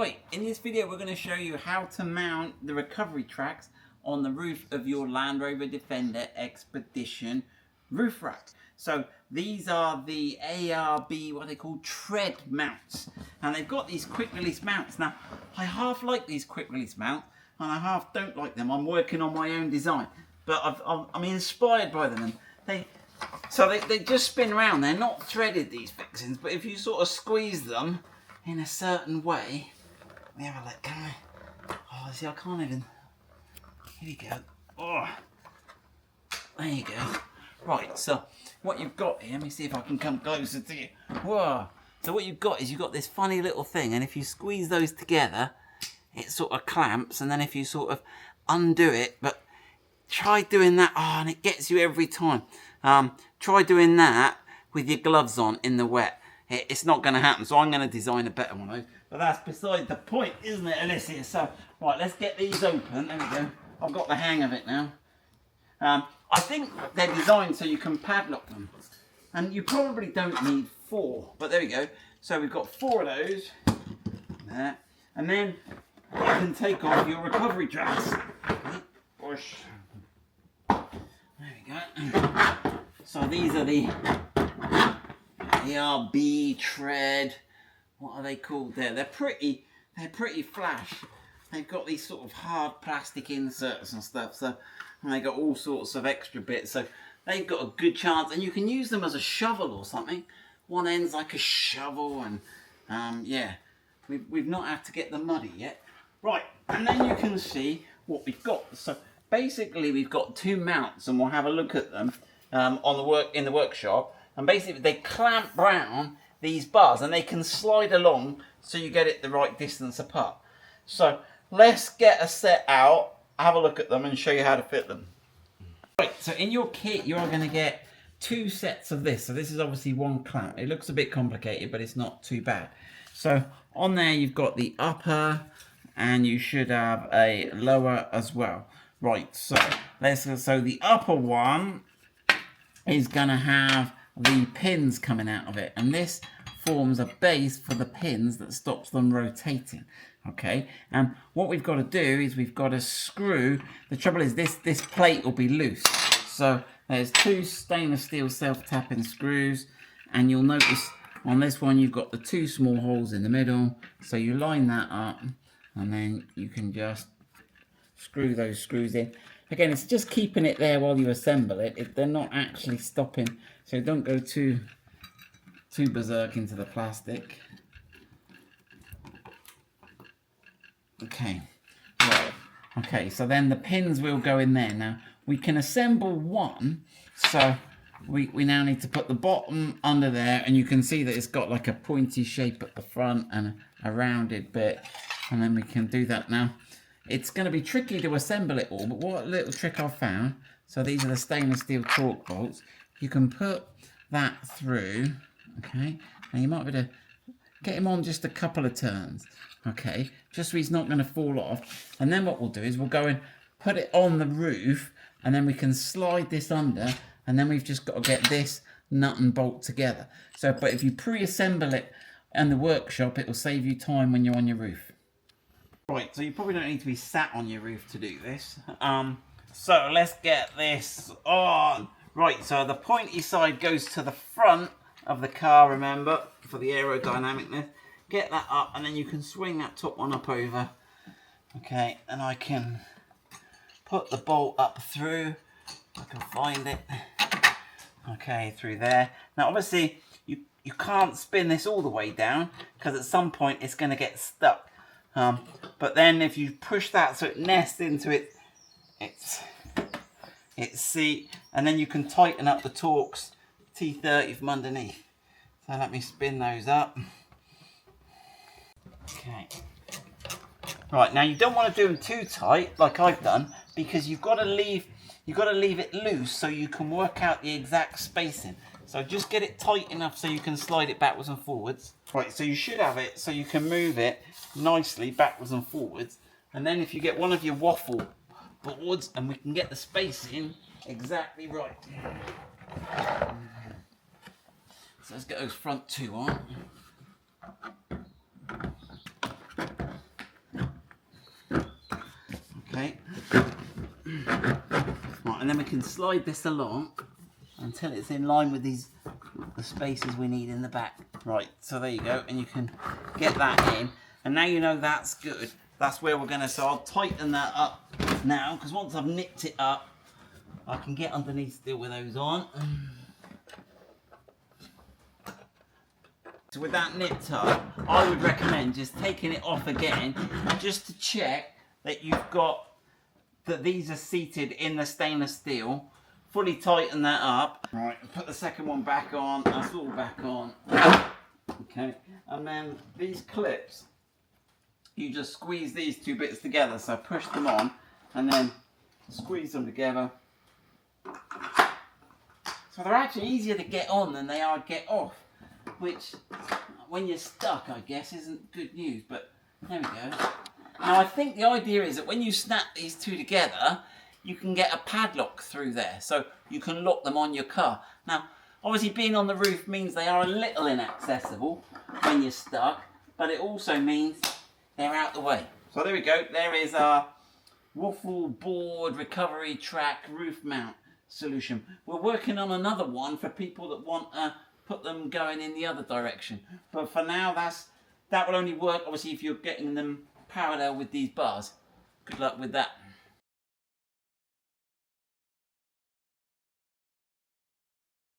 Right, in this video we're going to show you how to mount the recovery tracks on the roof of your Land Rover Defender Expedition roof rack. So these are the ARB, what they call Tred mounts, and they've got these quick release mounts. Now I half like these quick release mounts and I half don't like them. I'm working on my own design, but I'm inspired by them, and they just spin around. They're not threaded, these fixings, but if you sort of squeeze them in a certain way. Let me have a look, can I? Oh, see, I can't even. Here you go. Oh, there you go. Right, so what you've got here, let me see if I can come closer to you. Whoa. So what you've got is you've got this funny little thing, and if you squeeze those together, it sort of clamps, and then if you sort of undo it, but try doing that. Oh, and it gets you every time. Try doing that with your gloves on in the wet. It's not going to happen, so I'm going to design a better one of those. But that's beside the point, isn't it, Alicia? So, right, let's get these open. There we go. I've got the hang of it now. I think they're designed so you can padlock them. And you probably don't need 4, but there we go. So we've got 4 of those. There. And then you can take off your recovery tracks. Push. There we go. So these are the ARB Tred. What are they called there? They're pretty flash. They've got these sort of hard plastic inserts and stuff, so and they got all sorts of extra bits, so they've got a good chance, and you can use them as a shovel or something. One end's like a shovel, and yeah, we've not had to get them muddy yet. Right, and then you can see what we've got. So basically we've got 2 mounts, and we'll have a look at them in the workshop. And basically they clamp round these bars, and they can slide along so you get it the right distance apart. So let's get a set out, have a look at them, and show you how to fit them. Right, so in your kit you're going to get 2 sets of this. So this is obviously 1 clamp. It looks a bit complicated, but it's not too bad. So on there you've got the upper, and you should have a lower as well. Right, so the upper one is going to have the pins coming out of it, and this forms a base for the pins that stops them rotating. Okay, and what we've got to do is we've got to screw. The trouble is this plate will be loose, so there's 2 stainless steel self-tapping screws, and you'll notice on this one you've got the 2 small holes in the middle, so you line that up and then you can just screw those screws in. Again, it's just keeping it there while you assemble it. They're not actually stopping, so don't go too berserk into the plastic. Okay, right. Okay, so then the pins will go in there. Now we can assemble one, so we now need to put the bottom under there, and you can see that it's got like a pointy shape at the front and a rounded bit, and then we can do that. Now it's going to be tricky to assemble it all, but what little trick I've found, so these are the stainless steel torque bolts, you can put that through, okay, and you might be able to get him on just a couple of turns, okay, just so he's not going to fall off. And then what we'll do is we'll go and put it on the roof, and then we can slide this under, and then we've just got to get this nut and bolt together. So, but if you pre-assemble it in the workshop, it will save you time when you're on your roof. Right, so you probably don't need to be sat on your roof to do this. So let's get this on. Right, so the pointy side goes to the front of the car, remember, for the aerodynamicness. Get that up, and then you can swing that top one up over. Okay, and I can put the bolt up through. I can find it. Okay, through there. Now obviously you can't spin this all the way down, because at some point it's going to get stuck. But then if you push that so it nests into its seat, and then you can tighten up the Torx T30 from underneath. So let me spin those up. Okay. Right, now you don't want to do them too tight like I've done, because you've got to leave it loose so you can work out the exact spacing. So just get it tight enough so you can slide it backwards and forwards. Right, so you should have it so you can move it nicely backwards and forwards. And then if you get one of your waffle boards, and we can get the spacing exactly right. So let's get those front 2 on. and then we can slide this along until it's in line with the spaces we need in the back. Right, so there you go, and you can get that in, and now you know that's good. That's where we're going to, so I'll tighten that up now, because once I've nipped it up, I can get underneath still with those on. So with that nipped up, I would recommend just taking it off again, just to check that you've got, that these are seated in the stainless steel. Fully tighten that up. Right, put the second one back on, that's all back on. Okay, and then these clips, you just squeeze these two bits together. So push them on and then squeeze them together. So they're actually easier to get on than they are to get off, which when you're stuck, I guess, isn't good news, but there we go. Now I think the idea is that when you snap these two together, you can get a padlock through there, so you can lock them on your car. Now, obviously being on the roof means they are a little inaccessible when you're stuck, but it also means they're out the way. So there we go, there is our waffle board recovery track roof mount solution. We're working on another one for people that want to put them going in the other direction. But for now, that will only work, obviously, if you're getting them parallel with these bars. Good luck with that.